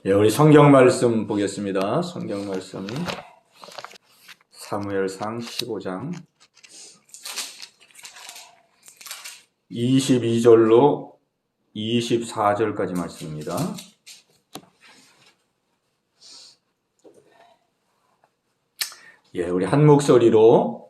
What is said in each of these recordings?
예, 우리 성경 말씀 보겠습니다. 성경 말씀 사무엘상 15장 22절로 24절까지 말씀입니다. 예, 우리 한 목소리로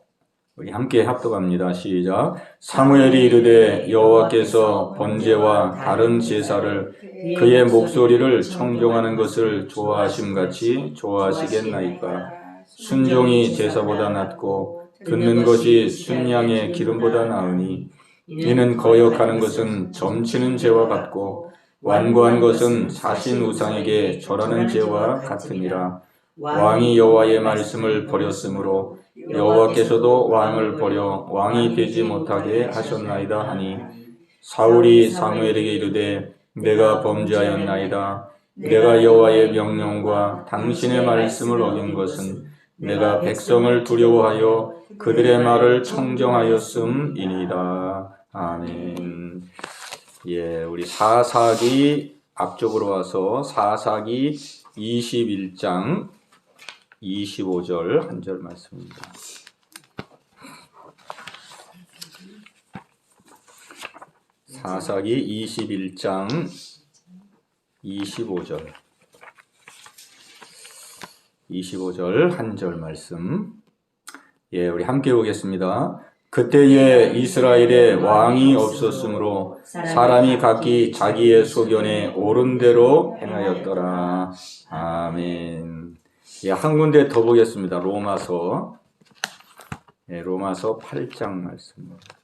우리 함께 합독합니다. 시작. 사무엘이 이르되 여호와께서 번제와 다른 제사를 그의 목소리를 청종하는 것을 좋아하심같이 좋아하시겠나이까. 순종이 제사보다 낫고 듣는 것이 순양의 기름보다 나으니 이는 거역하는 것은 점치는 죄와 같고 완고한 것은 사신 우상에게 절하는 죄와 같으니라. 왕이 여호와의 말씀을 버렸으므로 여호와께서도 왕을 버려 왕이 되지 못하게 하셨나이다 하니 사울이 사무엘에게 이르되 내가 범죄하였나이다. 내가 여호와의 명령과 당신의 말씀을 어긴 것은 내가 백성을 두려워하여 그들의 말을 청정하였음이니이다. 아멘. 예, 우리 사사기 앞쪽으로 와서 사사기 21장 25절 한 절 말씀입니다. 사사기 21장 25절 한 절 말씀. 예, 우리 함께 보겠습니다. 그때에 이스라엘에 왕이 없었으므로 사람이 각기 자기의 소견에 옳은 대로 행하였더라. 아멘. 예, 한 군데 더 보겠습니다. 로마서 8장 말씀입니다.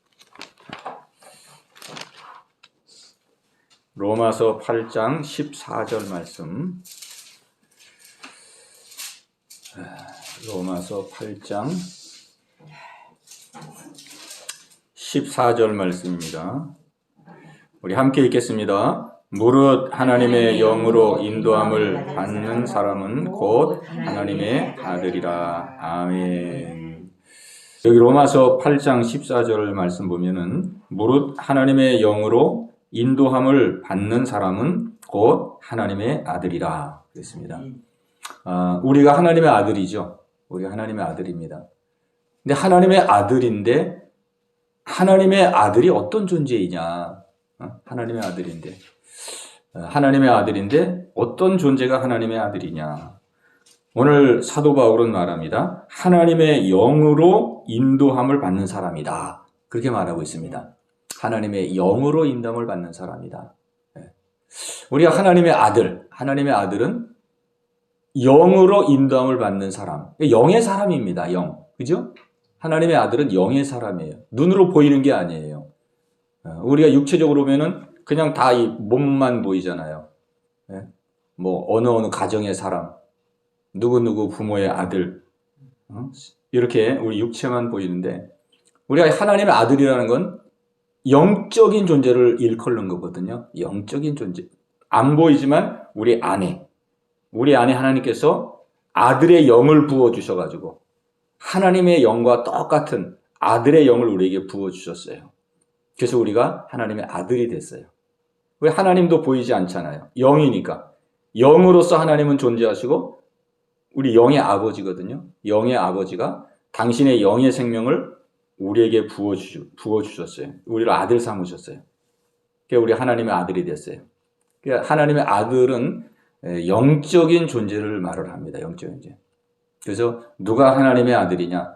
로마서 8장 14절 말씀. 로마서 8장 14절 말씀입니다. 우리 함께 읽겠습니다. 무릇 하나님의 영으로 인도함을 받는 사람은 곧 하나님의 아들이라. 아멘. 여기 로마서 8장 14절 말씀 보면은 무릇 하나님의 영으로 인도함을 받는 사람은 곧 하나님의 아들이라 그랬습니다. 우리가 하나님의 아들이죠. 우리가 하나님의 아들입니다. 근데 하나님의 아들인데 하나님의 아들이 어떤 존재이냐? 하나님의 아들인데 어떤 존재가 하나님의 아들이냐? 오늘 사도 바울은 말합니다. 하나님의 영으로 인도함을 받는 사람이다. 그렇게 말하고 있습니다. 하나님의 영으로 인도함을 받는 사람이다. 우리가 하나님의 아들은 영으로 인도함을 받는 사람. 영의 사람입니다. 영. 그죠? 하나님의 아들은 영의 사람이에요. 눈으로 보이는 게 아니에요. 우리가 육체적으로 보면은 그냥 다 이 몸만 보이잖아요. 뭐 어느 가정의 사람, 누구 부모의 아들, 이렇게 우리 육체만 보이는데 우리가 하나님의 아들이라는 건 영적인 존재를 일컬는 거거든요. 영적인 존재. 안 보이지만 우리 안에 하나님께서 아들의 영을 부어주셔가지고 하나님의 영과 똑같은 아들의 영을 우리에게 부어주셨어요. 그래서 우리가 하나님의 아들이 됐어요. 왜? 하나님도 보이지 않잖아요. 영이니까. 영으로서 하나님은 존재하시고 우리 영의 아버지거든요. 영의 아버지가 당신의 영의 생명을 우리에게 부어주셨어요. 우리를 아들 삼으셨어요. 그러니까 우리 하나님의 아들이 됐어요. 그러니까 하나님의 아들은 영적인 존재를 말을 합니다. 영적인 존재. 그래서 누가 하나님의 아들이냐?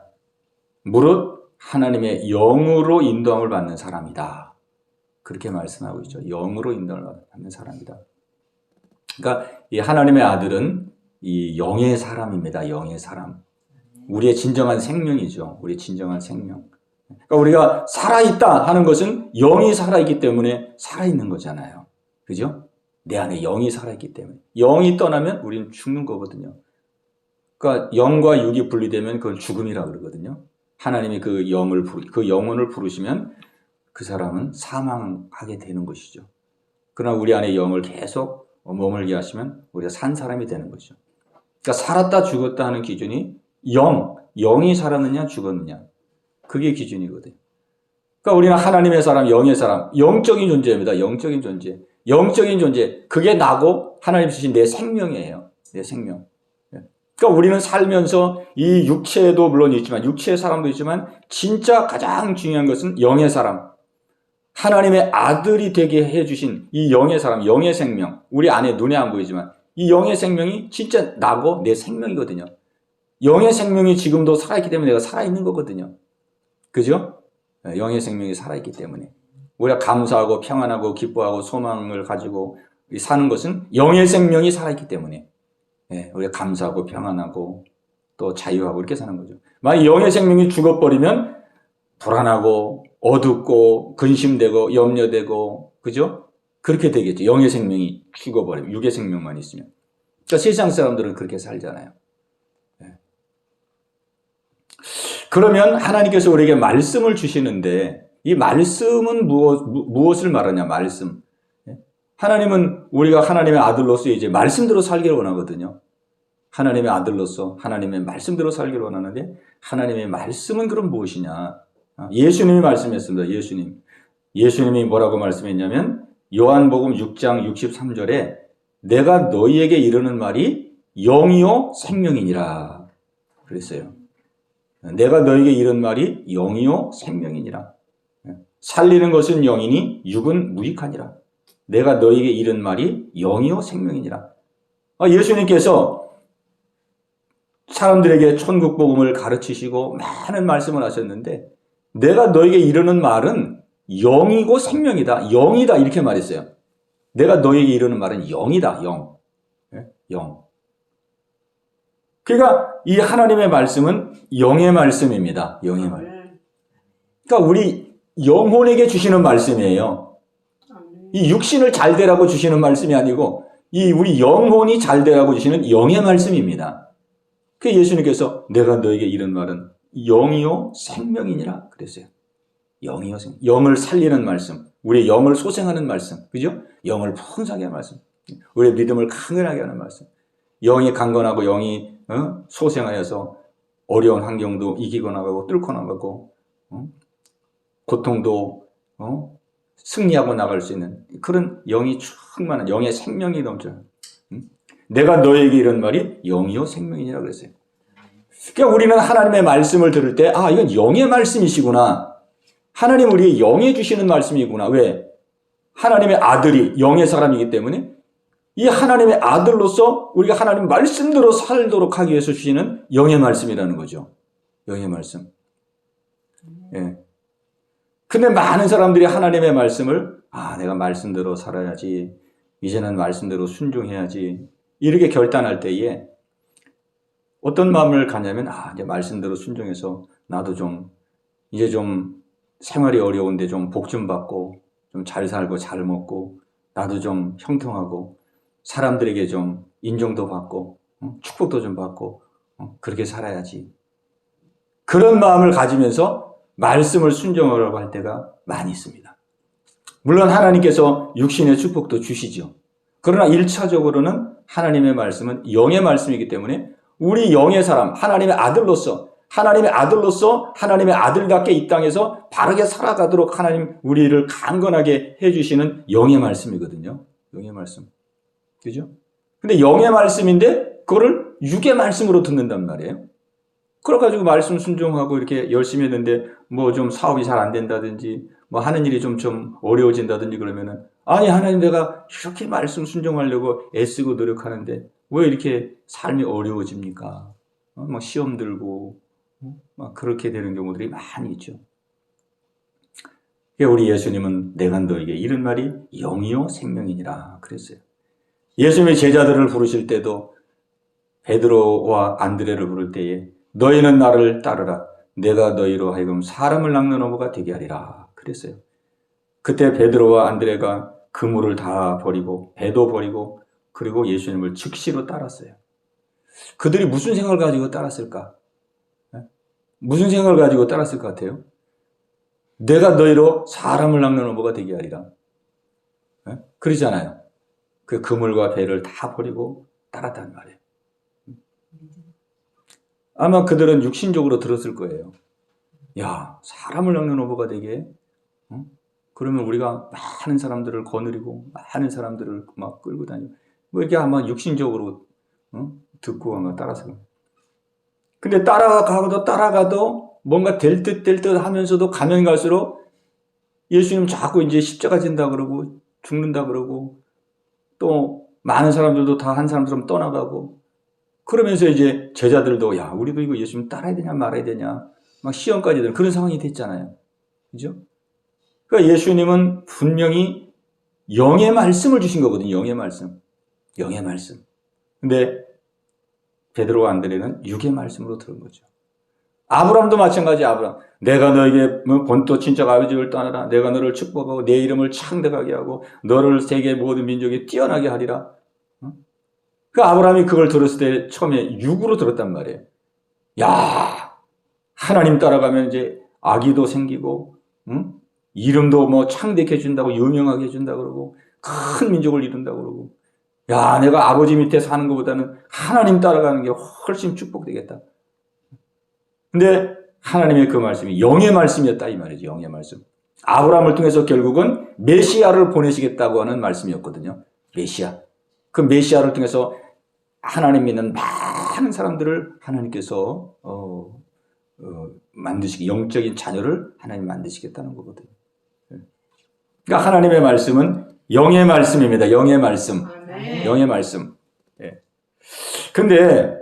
무릇 하나님의 영으로 인도함을 받는 사람이다. 그렇게 말씀하고 있죠. 영으로 인도함을 받는 사람이다. 그러니까 이 하나님의 아들은 이 영의 사람입니다. 영의 사람. 우리의 진정한 생명이죠. 우리의 진정한 생명. 그러니까 우리가 살아있다 하는 것은 영이 살아있기 때문에 살아있는 거잖아요. 그죠? 내 안에 영이 살아있기 때문에. 영이 떠나면 우리는 죽는 거거든요. 그러니까 영과 육이 분리되면 그건 죽음이라고 그러거든요. 하나님이 그 영혼을 부르시면 그 사람은 사망하게 되는 것이죠. 그러나 우리 안에 영을 계속 머물게 하시면 우리가 산 사람이 되는 것이죠. 그러니까 살았다 죽었다 하는 기준이 영이 살았느냐 죽었느냐. 그게 기준이거든요. 그러니까 우리는 하나님의 사람, 영의 사람, 영적인 존재입니다. 영적인 존재. 영적인 존재, 그게 나고 하나님 주신 내 생명이에요. 내 생명. 그러니까 우리는 살면서 이 육체도 물론 있지만, 육체의 사람도 있지만, 진짜 가장 중요한 것은 영의 사람. 하나님의 아들이 되게 해주신 이 영의 사람, 영의 생명. 우리 안에 눈에 안 보이지만, 이 영의 생명이 진짜 나고 내 생명이거든요. 영의 생명이 지금도 살아있기 때문에 내가 살아있는 거거든요. 그죠? 영의 생명이 살아있기 때문에. 우리가 감사하고 평안하고 기뻐하고 소망을 가지고 사는 것은 영의 생명이 살아있기 때문에 우리가 감사하고 평안하고 또 자유하고 이렇게 사는 거죠. 만약 영의 생명이 죽어버리면 불안하고 어둡고 근심되고 염려되고 그죠? 그렇게 되겠죠. 영의 생명이 죽어버리면 육의 생명만 있으면. 그러니까 세상 사람들은 그렇게 살잖아요. 그러면 하나님께서 우리에게 말씀을 주시는데 이 말씀은 무엇을 말하냐? 말씀. 하나님은 우리가 하나님의 아들로서 이제 말씀대로 살기를 원하거든요. 하나님의 아들로서 하나님의 말씀대로 살기를 원하는데 하나님의 말씀은 그럼 무엇이냐? 예수님이 말씀했습니다. 예수님이 뭐라고 말씀했냐면 요한복음 6장 63절에 내가 너희에게 이르는 말이 영이요 생명이니라 그랬어요. 내가 너에게 이런 말이 영이요 생명이니라. 살리는 것은 영이니 육은 무익하니라. 내가 너에게 이런 말이 영이요 생명이니라. 예수님께서 사람들에게 천국 복음을 가르치시고 많은 말씀을 하셨는데 내가 너에게 이르는 말은 영이고 생명이다. 영이다 이렇게 말했어요. 내가 너에게 이르는 말은 영이다. 영. 그러니까 이 하나님의 말씀은 영의 말씀입니다. 영의 말. 그러니까 우리 영혼에게 주시는 말씀이에요. 이 육신을 잘 되라고 주시는 말씀이 아니고 이 우리 영혼이 잘 되라고 주시는 영의 말씀입니다. 그 예수님께서 내가 너에게 이런 말은 영이요 생명이니라 그랬어요. 영이요 생명. 영을 살리는 말씀. 우리의 영을 소생하는 말씀. 그죠? 영을 풍성하게 하는 말씀. 우리의 믿음을 강건하게 하는 말씀. 영이 강건하고 영이 소생하여서 어려운 환경도 이기고 나가고 뚫고 나가고 고통도 승리하고 나갈 수 있는 그런 영이 충만한 영의 생명이 넘쳐요. 내가 너에게 이런 말이 영이요 생명이니라 그랬어요. 그러니까 우리는 하나님의 말씀을 들을 때 이건 영의 말씀이시구나. 하나님 우리에게 영에 주시는 말씀이구나. 왜? 하나님의 아들이 영의 사람이기 때문에 이 하나님의 아들로서 우리가 하나님 말씀대로 살도록 하기 위해서 주시는 영의 말씀이라는 거죠. 영의 말씀. 예. 근데 많은 사람들이 하나님의 말씀을 내가 말씀대로 살아야지. 이제는 말씀대로 순종해야지. 이렇게 결단할 때에 어떤 마음을 갖냐면 이제 말씀대로 순종해서 나도 이제 좀 생활이 어려운데 좀 복 좀 받고 좀 잘 살고 잘 먹고 나도 좀 형통하고 사람들에게 좀 인정도 받고 축복도 좀 받고 그렇게 살아야지. 그런 마음을 가지면서 말씀을 순종하라고 할 때가 많이 있습니다. 물론 하나님께서 육신의 축복도 주시죠. 그러나 1차적으로는 하나님의 말씀은 영의 말씀이기 때문에 우리 영의 사람, 하나님의 아들로서 하나님의 아들답게 이 땅에서 바르게 살아가도록 하나님 우리를 강건하게 해주시는 영의 말씀이거든요. 영의 말씀. 그죠? 근데 영의 말씀인데 그거를 육의 말씀으로 듣는단 말이에요. 그래가지고 말씀 순종하고 이렇게 열심히 했는데 뭐 좀 사업이 잘 안 된다든지 뭐 하는 일이 좀 어려워진다든지 그러면은 하나님 내가 이렇게 말씀 순종하려고 애쓰고 노력하는데 왜 이렇게 삶이 어려워집니까? 막 시험 들고 막 그렇게 되는 경우들이 많이 있죠. 우리 예수님은 내가 너에게 이런 말이 영이요 생명이니라 그랬어요. 예수님의 제자들을 부르실 때도 베드로와 안드레를 부를 때에 너희는 나를 따르라. 내가 너희로 하여금 사람을 낚는 어부가 되게 하리라 그랬어요. 그때 베드로와 안드레가 그물을 다 버리고 배도 버리고 그리고 예수님을 즉시로 따랐어요. 그들이 무슨 생각을 가지고 따랐을까? 무슨 생각을 가지고 따랐을 것 같아요? 내가 너희로 사람을 낚는 어부가 되게 하리라. 그러잖아요. 그 그물과 배를 다 버리고 따랐단 말이에요. 아마 그들은 육신적으로 들었을 거예요. 야, 사람을 낚는 어부가 되게? 그러면 우리가 많은 사람들을 거느리고 많은 사람들을 막 끌고 다니고 뭐 이렇게 아마 육신적으로 듣고 아마 따라서. 근데 따라가도 뭔가 될 듯 하면서도 가면 갈수록 예수님 자꾸 이제 십자가 진다 그러고 죽는다 그러고 또 많은 사람들도 다 한 사람처럼 떠나가고 그러면서 이제 제자들도 야 우리도 이거 예수님 따라야 되냐 말아야 되냐 막 시험까지 드는 그런 상황이 됐잖아요. 그죠? 그러니까 예수님은 분명히 영의 말씀을 주신 거거든요. 영의 말씀. 영의 말씀. 근데 베드로와 안드레는 육의 말씀으로 들은 거죠. 아브라함도 마찬가지. 아브라함. 내가 너에게 본토 친척 아버지를 떠나라. 내가 너를 축복하고 내 이름을 창대하게 하고 너를 세계 모든 민족에 뛰어나게 하리라. 그 아브라함이 그걸 들었을 때 처음에 육으로 들었단 말이에요. 야, 하나님 따라가면 이제 아기도 생기고, 이름도 뭐 창대케 해준다고 유명하게 해준다 그러고, 큰 민족을 이룬다 그러고, 야, 내가 아버지 밑에 사는 것보다는 하나님 따라가는 게 훨씬 축복되겠다. 근데 하나님의 그 말씀이 영의 말씀이었다 이 말이죠. 영의 말씀. 아브라함을 통해서 결국은 메시아를 보내시겠다고 하는 말씀이었거든요. 메시아. 그 메시아를 통해서 하나님 믿는 많은 사람들을 하나님께서 만드시기 영적인 자녀를 하나님 만드시겠다는 거거든요. 그러니까 하나님의 말씀은 영의 말씀입니다. 영의 말씀. 영의 말씀. 예. 근데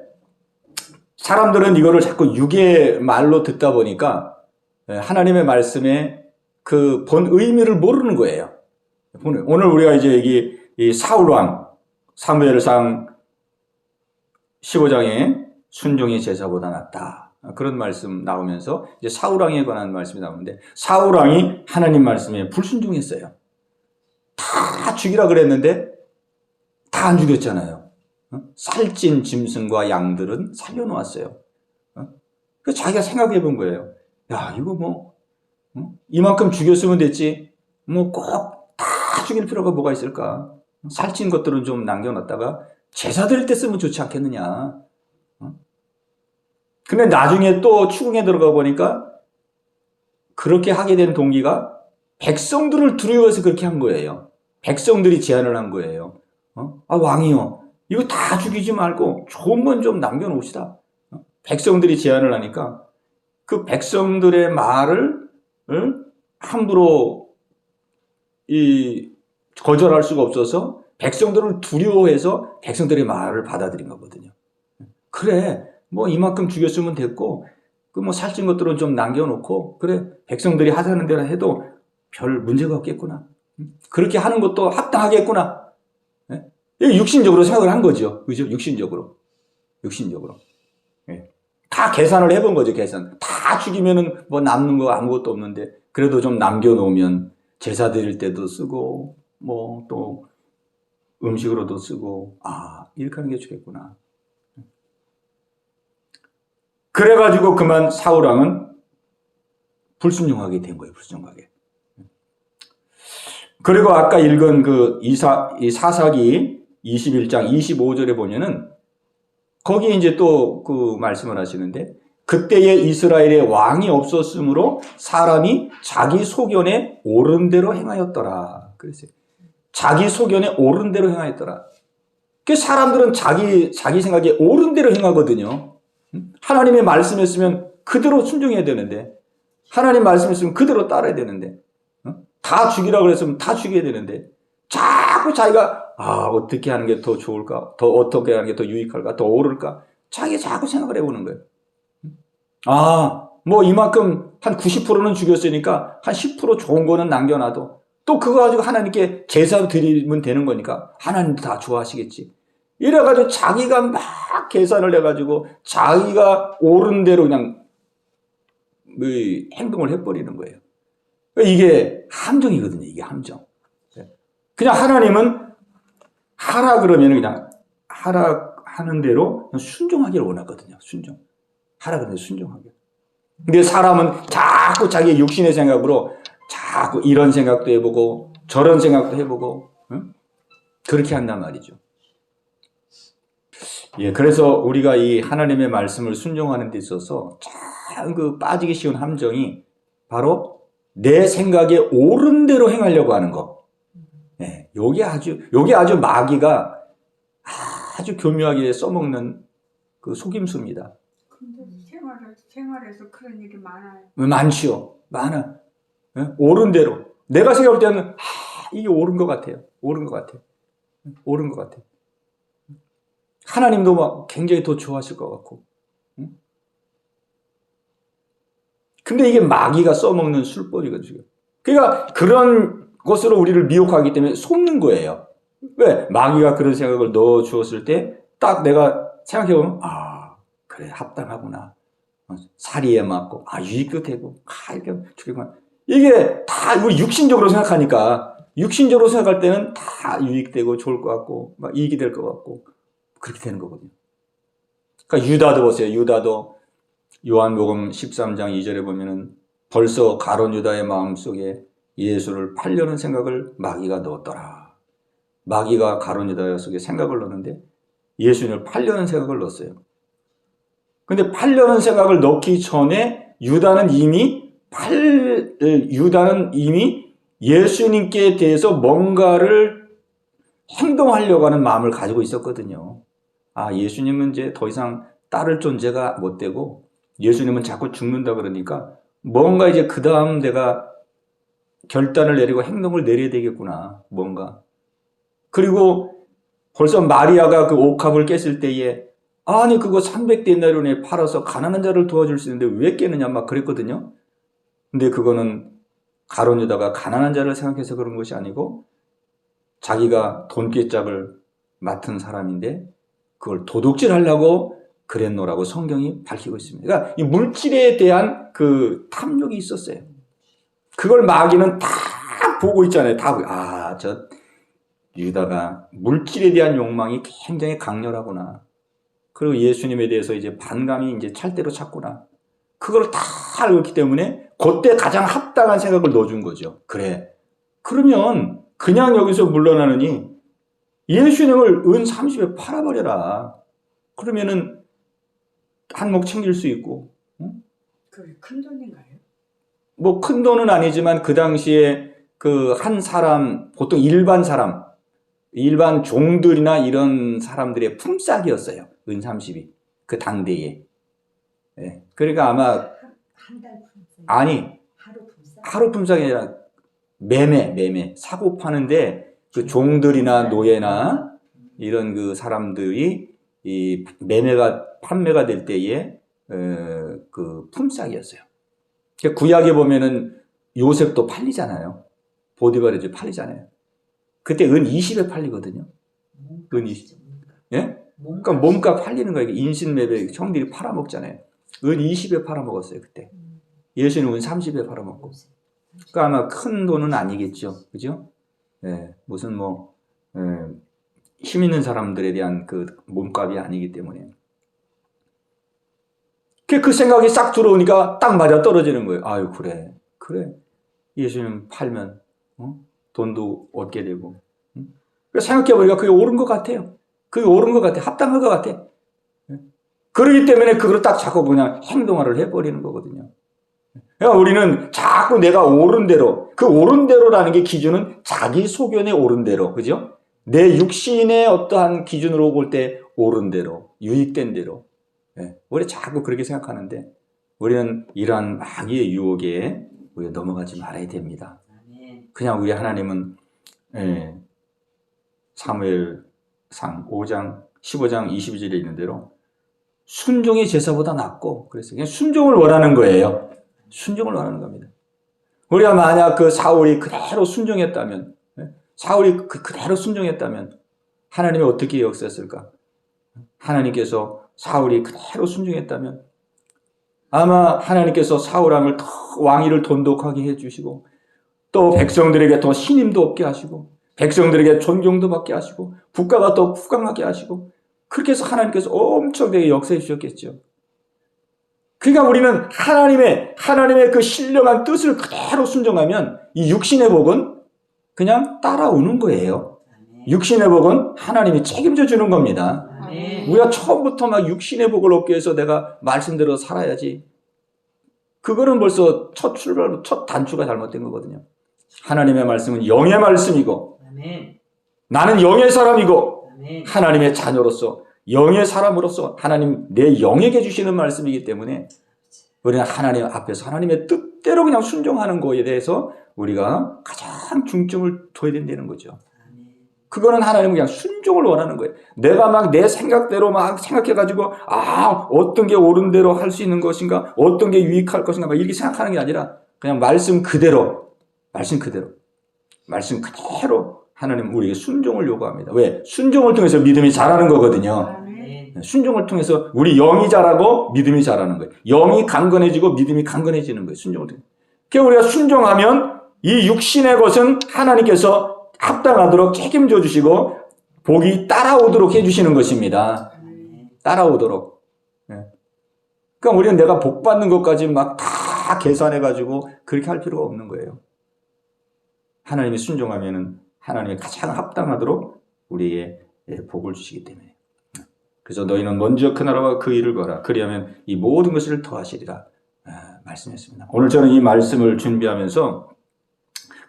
사람들은 이거를 자꾸 육의 말로 듣다 보니까 하나님의 말씀의 그 본 의미를 모르는 거예요. 오늘 우리가 이제 여기 이 사울왕 사무엘상 15장에 순종이 제사보다 낫다. 그런 말씀 나오면서 이제 사울왕에 관한 말씀이 나오는데 사울왕이 하나님 말씀에 불순종했어요. 다 죽이라 그랬는데 다 안 죽였잖아요. 살찐 짐승과 양들은 살려놓았어요. 그 자기가 생각해 본 거예요. 야, 이거 뭐 이만큼 죽였으면 됐지. 뭐 꼭 다 죽일 필요가 뭐가 있을까? 살찐 것들은 좀 남겨놨다가 제사 드릴 때 쓰면 좋지 않겠느냐. 근데 나중에 또 추궁에 들어가 보니까 그렇게 하게 된 동기가 백성들을 두려워해서 그렇게 한 거예요. 백성들이 제안을 한 거예요. 왕이요. 이거 다 죽이지 말고 좋은 건 좀 남겨놓읍시다. 백성들이 제안을 하니까 그 백성들의 말을 함부로 거절할 수가 없어서 백성들을 두려워해서 백성들의 말을 받아들인 거거든요. 그래, 뭐 이만큼 죽였으면 됐고, 그 뭐 살찐 것들은 좀 남겨놓고, 그래, 백성들이 하자는 대로 해도 별 문제가 없겠구나. 그렇게 하는 것도 합당하겠구나. 육신적으로 생각을 한 거죠. 그죠? 육신적으로. 다 계산을 해본 거죠, 계산. 다 죽이면은 뭐 남는 거 아무것도 없는데, 그래도 좀 남겨놓으면 제사 드릴 때도 쓰고, 뭐 또 음식으로도 쓰고, 이렇게 하는 게 좋겠구나. 그래가지고 그만 사울왕은 불순종하게 된 거예요, 불순종하게. 그리고 아까 읽은 그 사사기 21장 25절에 보면은 거기에 이제 또 그 말씀을 하시는데 그때에 이스라엘에 왕이 없었으므로 사람이 자기 소견에 옳은 대로 행하였더라. 그랬어요. 자기 소견에 옳은 대로 행하였더라. 그 사람들은 자기 생각에 옳은 대로 행하거든요. 하나님의 말씀했으면 그대로 순종해야 되는데 하나님 말씀했으면 그대로 따라야 되는데 다 죽이라고 그랬으면 다 죽여야 되는데 자꾸 자기가 어떻게 하는 게 더 좋을까? 더 어떻게 하는 게 더 유익할까? 더 옳을까? 자기가 자꾸 생각을 해보는 거예요. 뭐 이만큼 한 90%는 죽였으니까 한 10% 좋은 거는 남겨놔도 또 그거 가지고 하나님께 제사 드리면 되는 거니까 하나님도 다 좋아하시겠지. 이래가지고 자기가 막 계산을 해가지고 자기가 옳은 대로 그냥 행동을 해버리는 거예요. 이게 함정이거든요. 이게 함정. 그냥 하나님은 하라 그러면 그냥 하라 하는 대로 순종하기를 원하거든요. 하라 그러면 순종하게. 근데 사람은 자꾸 자기의 육신의 생각으로 자꾸 이런 생각도 해보고 저런 생각도 해보고 그렇게 한단 말이죠. 그래서 우리가 이 하나님의 말씀을 순종하는 데 있어서 참 그 빠지기 쉬운 함정이 바로 내 생각에 옳은 대로 행하려고 하는 거. 네, 요게 아주 마귀가 아주 교묘하게 써먹는 그 속임수입니다. 근데 생활에서 그런 일이 많아요. 많지요. 많아. 네? 옳은 대로. 내가 생각할 때는 이게 옳은 것 같아요. 옳은 것 같아요. 옳은 것 같아요. 하나님도 막 굉장히 더 좋아하실 것 같고. 근데 이게 마귀가 써먹는 술법이거든요. 그러니까 그런 것으로 우리를 미혹하기 때문에 속는 거예요. 왜? 마귀가 그런 생각을 넣어 주었을 때 딱 내가 생각해보면 그래 합당하구나. 사리에 맞고 유익도 되고 이렇게 죽이구나. 이게 다 우리 육신적으로 생각하니까 육신적으로 생각할 때는 다 유익되고 좋을 것 같고 막 이익이 될 것 같고 그렇게 되는 거거든요. 그러니까 유다도 보세요. 유다도 요한복음 13장 2절에 보면은 벌써 가룟 유다의 마음속에 예수를 팔려는 생각을 마귀가 넣었더라. 마귀가 가룟 유다 속에 생각을 넣었는데 예수님을 팔려는 생각을 넣었어요. 근데 팔려는 생각을 넣기 전에 유다는 이미 예수님께 대해서 뭔가를 행동하려고 하는 마음을 가지고 있었거든요. 예수님은 이제 더 이상 따를 존재가 못 되고 예수님은 자꾸 죽는다 그러니까 뭔가 이제 그 다음 내가 결단을 내리고 행동을 내려야 되겠구나. 뭔가. 그리고 벌써 마리아가 그 옥합을 깼을 때에 그거 300데나리온에 팔아서 가난한 자를 도와줄 수 있는데 왜 깨느냐 막 그랬거든요. 근데 그거는 가룟 유다가 가난한 자를 생각해서 그런 것이 아니고 자기가 돈깨짝을 맡은 사람인데 그걸 도둑질하려고 그랬노라고 성경이 밝히고 있습니다. 그러니까 이 물질에 대한 그 탐욕이 있었어요. 그걸 마귀는 다 보고 있잖아요. 다 저 유다가 물질에 대한 욕망이 굉장히 강렬하구나. 그리고 예수님에 대해서 이제 반감이 이제 찰대로 찼구나. 그걸 다 알고 있기 때문에 그때 가장 합당한 생각을 넣어준 거죠. 그래. 그러면 그냥 여기서 물러나느니 예수님을 은 30에 팔아버려라. 그러면은 한몫 챙길 수 있고. 그게 큰 돈인가요? 뭐 큰 돈은 아니지만 그 당시에 그 한 사람, 보통 일반 종들이나 이런 사람들의 품삯이었어요. 은 30이. 그 당대에. 예. 그러니까 아마 한 달 품삯? 아니, 하루 품삯? 하루 품삯이 아니라 매매. 사고 파는데 그 종들이나 노예나 이런 그 사람들이 이 판매가 될 때에 그 품삯이었어요. 구약에 보면은 요셉도 팔리잖아요. 보디발이 팔리잖아요. 그때 은 20에 팔리거든요. 은 20. 예? 그러니까 몸값 팔리는 거예요. 인신매매 형들이 팔아먹잖아요. 은 20에 팔아먹었어요, 그때. 예수는 은 30에 팔아먹고. 그러니까 아마 큰 돈은 아니겠죠. 그죠? 예, 무슨 힘 있는 사람들에 대한 그 몸값이 아니기 때문에. 그 생각이 싹 들어오니까 딱 맞아 떨어지는 거예요. 그래. 예수님 팔면, 돈도 얻게 되고. 생각해보니까 그게 옳은 것 같아요. 그게 옳은 것 같아. 합당한 것 같아. 그러기 때문에 그걸 딱 자꾸 그냥 행동화를 해버리는 거거든요. 그러니까 우리는 자꾸 내가 옳은 대로, 그 옳은 대로라는 게 기준은 자기 소견의 옳은 대로, 그죠? 내 육신의 어떠한 기준으로 볼 때 옳은 대로, 유익된 대로. 우리 자꾸 그렇게 생각하는데 우리는 이러한 마귀의 유혹에 우리가 넘어가지 말아야 됩니다. 그냥 우리 하나님은 사무엘상 5장 15장 22절에 있는 대로 순종이 제사보다 낫고 그래서 그냥 순종을 원하는 거예요. 순종을 원하는 겁니다. 우리가 만약 그 사울이 그대로 순종했다면 그대로 순종했다면 하나님이 어떻게 역사했을까? 하나님께서 사울이 그대로 순종했다면 아마 하나님께서 사울왕을 더 왕위를 돈독하게 해주시고 또 백성들에게 더 신임도 얻게 하시고 백성들에게 존경도 받게 하시고 국가가 더富강하게 하시고 그렇게 해서 하나님께서 엄청나게 역사해 주셨겠죠. 그러니까 우리는 하나님의 그 신령한 뜻을 그대로 순종하면 이 육신의 복은 그냥 따라오는 거예요. 육신의 복은 하나님이 책임져 주는 겁니다. 우리가 처음부터 막 육신의 복을 얻기 위해서 내가 말씀대로 살아야지. 그거는 벌써 첫 출발, 첫 단추가 잘못된 거거든요. 하나님의 말씀은 영의 말씀이고 아멘. 나는 영의 사람이고 아멘. 하나님의 자녀로서 영의 사람으로서 하나님 내 영에게 주시는 말씀이기 때문에 우리는 하나님 앞에서 하나님의 뜻대로 그냥 순종하는 거에 대해서 우리가 가장 중점을 둬야 된다는 거죠. 아멘. 그거는 하나님은 그냥 순종을 원하는 거예요. 내가 막 내 생각대로 막 생각해가지고 어떤 게 옳은 대로 할 수 있는 것인가, 어떤 게 유익할 것인가 막 이렇게 생각하는 게 아니라 그냥 말씀 그대로 하나님은 우리에게 순종을 요구합니다. 왜? 순종을 통해서 믿음이 자라는 거거든요. 아멘. 순종을 통해서 우리 영이 자라고 믿음이 자라는 거예요. 영이 강건해지고 믿음이 강건해지는 거예요. 순종을 통해서. 그러니까 우리가 순종하면 이 육신의 것은 하나님께서 합당하도록 책임져 주시고 복이 따라오도록 해주시는 것입니다. 아멘. 따라오도록. 그러니까 우리는 내가 복 받는 것까지 막 다 계산해가지고 그렇게 할 필요가 없는 거예요. 하나님이 순종하면은 하나님이 가장 합당하도록 우리에게 복을 주시기 때문에. 그래서 너희는 먼저 그 나라와 그 일을 거라. 그리하면 이 모든 것을 더하시리라 말씀했습니다. 오늘 저는 이 말씀을 준비하면서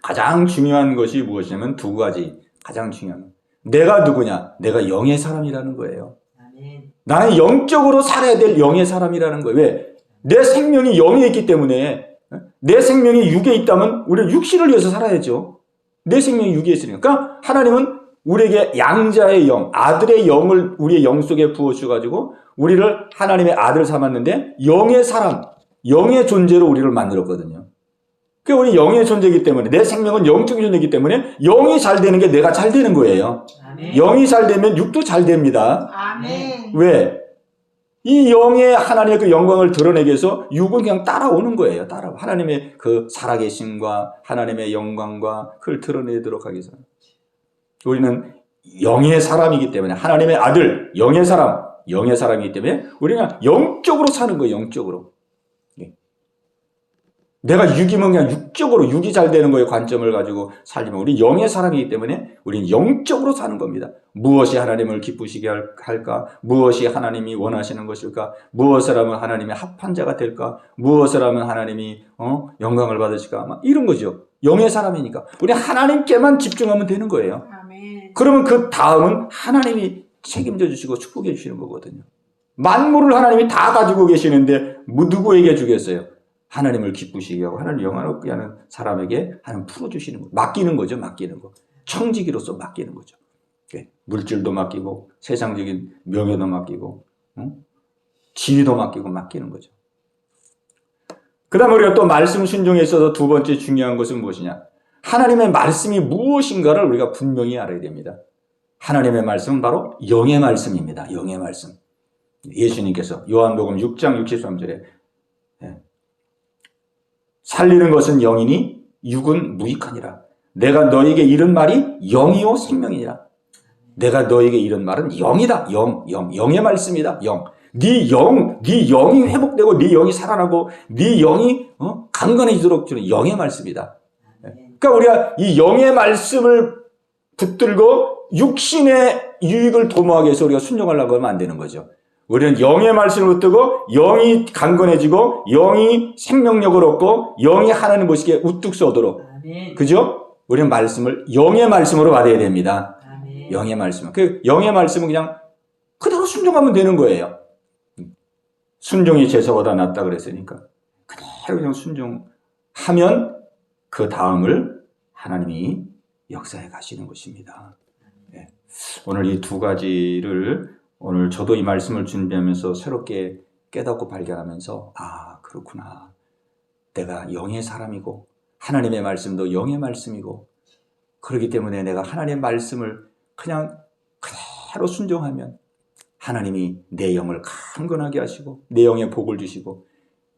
가장 중요한 것이 무엇이냐면 두 가지. 가장 중요한 것. 내가 누구냐? 내가 영의 사람이라는 거예요. 아멘. 나는 영적으로 살아야 될 영의 사람이라는 거예요. 왜? 내 생명이 영에 있기 때문에 내 생명이 육에 있다면 우리는 육신을 위해서 살아야죠. 내 생명이 육에 있으니까. 그러니까 하나님은 우리에게 양자의 영, 아들의 영을 우리의 영 속에 부어주셔가지고 우리를 하나님의 아들 삼았는데 영의 사람, 영의 존재로 우리를 만들었거든요. 그러니까 우리 영의 존재이기 때문에 내 생명은 영적인 존재이기 때문에 영이 잘 되는 게 내가 잘 되는 거예요. 아멘. 영이 잘 되면 육도 잘 됩니다. 아멘. 왜? 이 영의 하나님의 그 영광을 드러내기 위해서 육은 그냥 따라오는 거예요. 하나님의 그 살아계심과 하나님의 영광과 그걸 드러내도록 하기 위해서. 우리는 영의 사람이기 때문에 하나님의 아들, 영의 사람이기 때문에 우리는 영적으로 사는 거예요. 영적으로. 내가 육이면 그냥 육적으로 육이 잘 되는 거에 관점을 가지고 살지만 우리 영의 사람이기 때문에 우리는 영적으로 사는 겁니다. 무엇이 하나님을 기쁘시게 할까? 무엇이 하나님이 원하시는 것일까? 무엇을 하면 하나님의 합한 자가 될까? 무엇을 하면 하나님이 영광을 받으실까? 막 이런 거죠. 영의 사람이니까 우리 하나님께만 집중하면 되는 거예요. 아멘. 그러면 그 다음은 하나님이 책임져 주시고 축복해 주시는 거거든요. 만물을 하나님이 다 가지고 계시는데 누구에게 주겠어요? 하나님을 기쁘시게 하고 하나님 영화롭게 하는 사람에게 하나님 풀어주시는 거. 맡기는 거죠. 맡기는 거. 청지기로서 맡기는 거죠. 물질도 맡기고 세상적인 명예도 맡기고 지위도 맡기는 거죠. 그 다음에 우리가 또 말씀 순종에 있어서 두 번째 중요한 것은 무엇이냐? 하나님의 말씀이 무엇인가를 우리가 분명히 알아야 됩니다. 하나님의 말씀은 바로 영의 말씀입니다. 영의 말씀. 예수님께서 요한복음 6장 63절에 살리는 것은 영이니 육은 무익하니라. 내가 너에게 이른 말이 영이요 생명이니라. 내가 너에게 이른 말은 영이다. 영의 말씀이다. 영. 네 영이 회복되고 네 영이 살아나고 네 영이 강건해지도록 주는 영의 말씀이다. 그러니까 우리가 이 영의 말씀을 붙들고 육신의 유익을 도모하기 위해서 우리가 순종하려고 하면 안 되는 거죠. 우리는 영의 말씀을 붙들고 영이 강건해지고 영이 생명력을 얻고 영이 하나님 보시기에 우뚝 서도록. 아멘. 그죠? 우리는 말씀을 영의 말씀으로 받아야 됩니다. 아멘. 영의 말씀. 그 영의 말씀은 그냥 그대로 순종하면 되는 거예요. 순종이 제사보다 낫다 그랬으니까 그대로 그냥 순종하면 그 다음을 하나님이 역사해 가시는 것입니다. 네. 오늘 이 두 가지를 오늘 저도 이 말씀을 준비하면서 새롭게 깨닫고 발견하면서 그렇구나. 내가 영의 사람이고 하나님의 말씀도 영의 말씀이고 그렇기 때문에 내가 하나님의 말씀을 그냥 그대로 순종하면 하나님이 내 영을 강건하게 하시고 내 영에 복을 주시고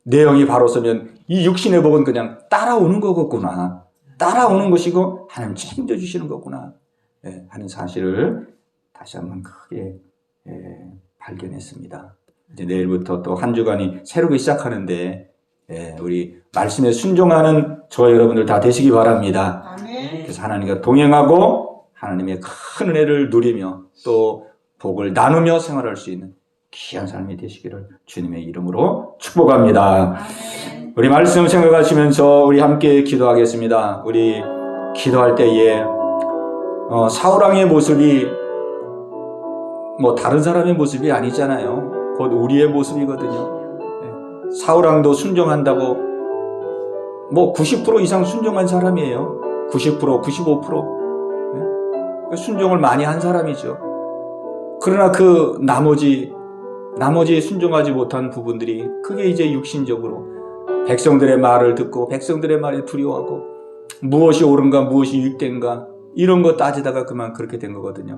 내 영이 바로 서면 이 육신의 복은 그냥 따라오는 거겠구나. 따라오는 것이고 하나님 책임져 주시는 거구나 하는 사실을 다시 한번 크게 발견했습니다. 이제 내일부터 또 한 주간이 새롭게 시작하는데 우리 말씀에 순종하는 저와 여러분들 다 되시기 바랍니다. 아멘. 그래서 하나님과 동행하고 하나님의 큰 은혜를 누리며 또 복을 나누며 생활할 수 있는 귀한 삶이 되시기를 주님의 이름으로 축복합니다. 아멘. 우리 말씀 생각하시면서 우리 함께 기도하겠습니다. 우리 기도할 때에 사울왕의 모습이 뭐 다른 사람의 모습이 아니잖아요. 곧 우리의 모습이거든요. 사울왕도 순종한다고 뭐 90% 이상 순종한 사람이에요. 90%, 95%. 순종을 많이 한 사람이죠. 그러나 그 나머지 순종하지 못한 부분들이 그게 이제 육신적으로 백성들의 말을 듣고 백성들의 말에 두려워하고 무엇이 옳은가 무엇이 유익된가 이런 거 따지다가 그만 그렇게 된 거거든요.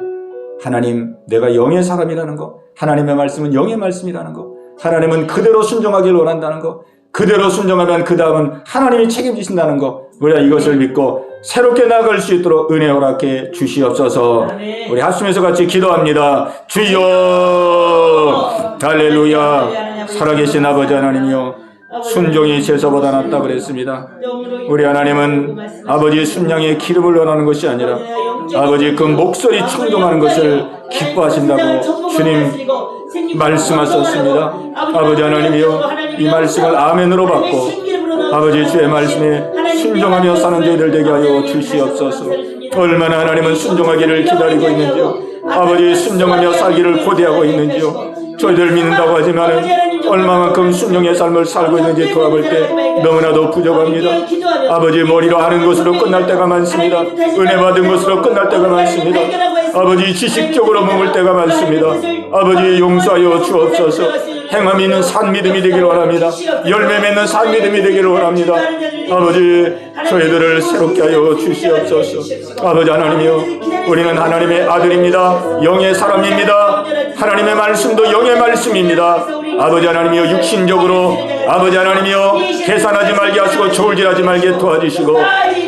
하나님, 내가 영의 사람이라는 거, 하나님의 말씀은 영의 말씀이라는 거, 하나님은 그대로 순종하기를 원한다는 거, 그대로 순종하면 그 다음은 하나님이 책임지신다는 거, 우리가 이것을 믿고 새롭게 나아갈 수 있도록 은혜 허락해 주시옵소서. 우리 합심해서 같이 기도합니다. 주여, 할렐루야. 살아계신 아버지 하나님이여, 순종이 제사보다 낫다 그랬습니다. 우리 하나님은 아버지의 순양의 기름을 원하는 것이 아니라 아버지 그 목소리 청동하는 것을 기뻐하신다고 주님 말씀하셨습니다. 아버지 하나님이여, 이 말씀을 아멘으로 받고 아버지 주의 말씀에 순종하며 사는 저희들 되게 하여 주시옵소서. 얼마나 하나님은 순종하기를 기다리고 있는지요. 아버지 순종하며 살기를 고대하고 있는지요. 저희들 믿는다고 하지만 얼마만큼 순종의 삶을 살고 있는지 돌아볼 때 너무나도 부족합니다. 아버지 머리로 하는 것으로 끝날 때가 많습니다. 은혜 받은 것으로 끝날 때가 많습니다. 아버지 지식적으로 머물 때가 많습니다. 아버지 용서하여 주옵소서. 행함 있는 산 믿음이 되기를 원합니다. 열매 맺는 산 믿음이 되기를 원합니다. 아버지 저희들을 새롭게 하여 주시옵소서. 아버지 하나님이여, 우리는 하나님의 아들입니다. 영의 사람입니다. 하나님의 말씀도 영의 말씀입니다. 아버지 하나님이여, 육신적으로 아버지 하나님이여 계산하지 말게 하시고 저울질하지 말게 도와주시고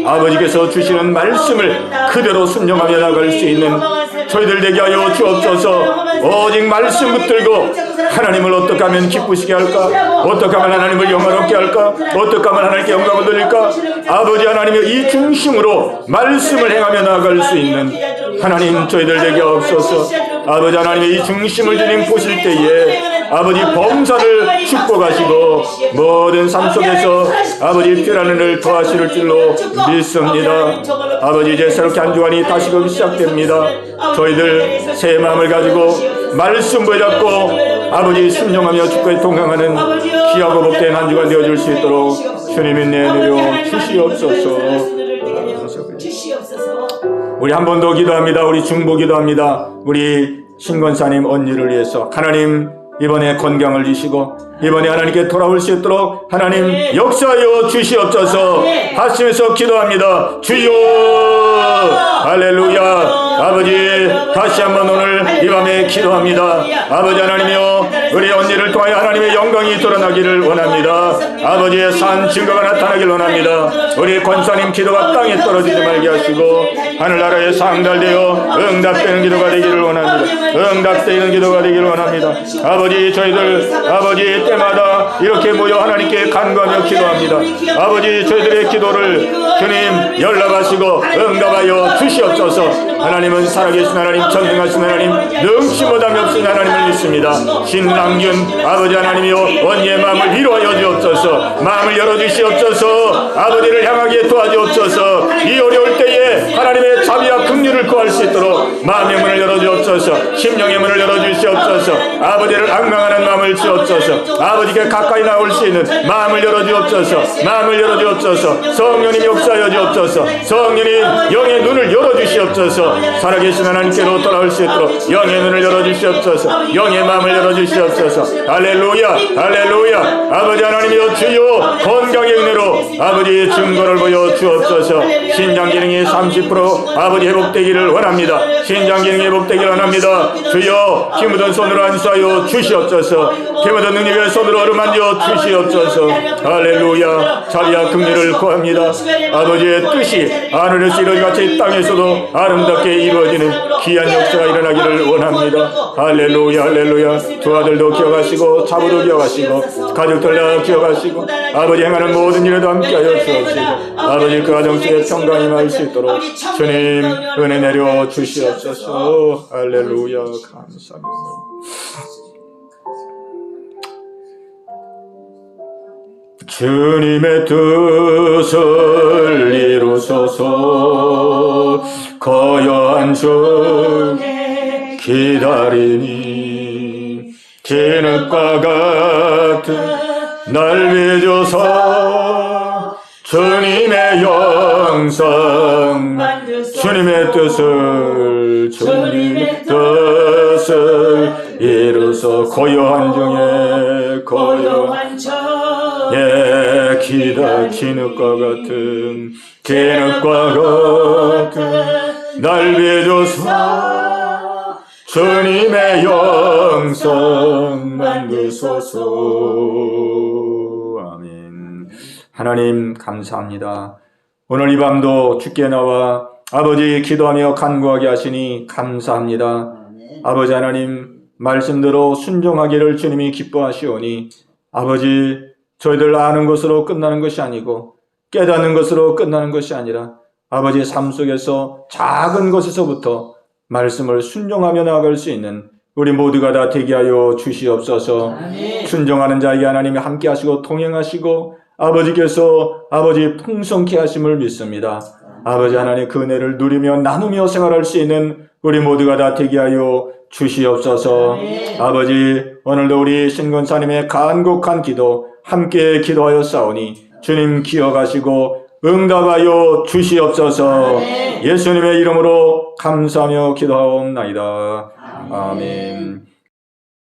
아버지께서 주시는 말씀을 그대로 순종하며 나갈 수 있는 저희들 되게 하여 주옵소서. 오직 말씀 붙들고 하나님을 어떻게 하면 기쁘시게 할까? 어떻게 하면 하나님을 영화롭게 할까? 어떻게 하면 하나님께 영광을 돌릴까? 아버지 하나님의 이 중심으로 말씀을 행하며 나아갈 수 있는 하나님 저희들 되게 없소서. 아버지 하나님의 이 중심을 주님 보실 때에 아버지 범사를 축복하시고 모든 삶 속에서 아버지 필요한 일을 도와주실 줄로 믿습니다. 아버지 이제 새롭게 한 주간이 다시금 시작됩니다. 저희들 새 마음을 가지고 말씀 붙잡고 아버지 순종하며 주께 동행하는 귀하고 복된 한 주간 되어줄 수 있도록 주님이 내려 주시옵소서. 우리 한 번 더 기도합니다. 우리 중보 기도합니다. 우리 신권사님 언니를 위해서 하나님 이번에 건강을 주시고 이번에 하나님께 돌아올 수 있도록 하나님 역사하여 주시옵소서. 하시면서 기도합니다. 주여, 할렐루야. 아버지 다시 한번 오늘 이 밤에 기도합니다. 아버지 하나님이여, 우리 언니를 통하여 하나님의 영광이 드러나기를 원합니다. 아버지의 산 증거가 나타나기를 원합니다. 우리 권사님 기도가 땅에 떨어지지 말게 하시고 하늘나라에 상달되어 응답되는 기도가 되기를 원합니다. 응답되는 기도가 되기를 원합니다. 아버지 저희들 아버지 때마다 이렇게 모여 하나님께 간구하며 기도합니다. 아버지 저희들의 기도를 주님 연락하시고 응답하여 주시옵소서. 하나님은 살아계신 하나님, 전능하신 하나님, 능치 못함이 없으신 하나님을 믿습니다. 신랑균 아버지 하나님이여, 언니의 마음을 위로하여 주옵소서. 마음을 열어주시옵소서. 아버지를 향하게 도와주옵소서. 이 어려울 때에 하나님의 자비와 긍휼을 구할 수 있도록 마음의 문을 열어주옵소서. 심령의 문을 열어주시옵소서. 아버지를 악망하는 마음을 주옵소서. 아버지께 가까이 나올 수 있는 마음을 열어주옵소서. 마음을 열어주옵소서. 성령님 역사하여 주옵소서. 성령님 영의 눈을 열어주시옵소서. 살아계신 하나님께로 돌아올 수 있도록 영의 눈을 열어주시옵소서. 영의 마음을 열어주시옵소서. 할렐루야, 할렐루야. 아버지 하나님이여, 주여 건강의 은혜로 아버지의 증거를 보여 주옵소서. 신장 기능이 30% 아버지 회복되기를 원합니다. 신장 기능이 회복되기를 원합니다. 주여 힘묻은 손으로 안수하여 주시옵소서. 힘묻은 능력의 손으로 어루만져 주시옵소서. 할렐루야. 자비와 긍휼을 구합니다. 아버지의 뜻이 하늘에서 이루어지같이 땅에서도 아름답게 이루어지는 귀한 역사가 일어나기를 원합니다. 할렐루야, 할렐루야. 두 아들도 기억하시고 자부도 기억하시고 가족들 다 기억하시고 아버지 행하는 모든 일에도 함께하여 주옵시고 아버지 그 가정 속에 평강이 임할 수 있도록 주님 은혜 내려 주시옵소서. 할렐루야. 감사합니다. 주님의 뜻을 이루소서. 고요한 중에 기다리니 진흙과 같은 날 빚어서 주님의 영성 주님의 뜻을 이루소. 고요한 중에 진흙과 같은 날 빚어서 주님의 영성 만드소서. 아멘. 하나님 감사합니다. 오늘 이 밤도 주께 나와 아버지 기도하며 간구하게 하시니 감사합니다. 아버지 하나님 말씀대로 순종하기를 주님이 기뻐하시오니 아버지 저희들 아는 것으로 끝나는 것이 아니고 깨닫는 것으로 끝나는 것이 아니라 아버지 삶 속에서 작은 것에서부터 말씀을 순종하며 나아갈 수 있는 우리 모두가 다 되게 하여 주시옵소서. 아멘. 순종하는 자에게 하나님이 함께 하시고 동행하시고 아버지께서 아버지 풍성케 하심을 믿습니다. 아버지 하나님 그 은혜를 누리며 나누며 생활할 수 있는 우리 모두가 다 되게 하여 주시옵소서. 아멘. 아버지 오늘도 우리 신권사님의 간곡한 기도 함께 기도하여 싸우니 주님 기억하시고 응답하여 주시옵소서. 아멘. 예수님의 이름으로 감사하며 기도하옵나이다. 아멘.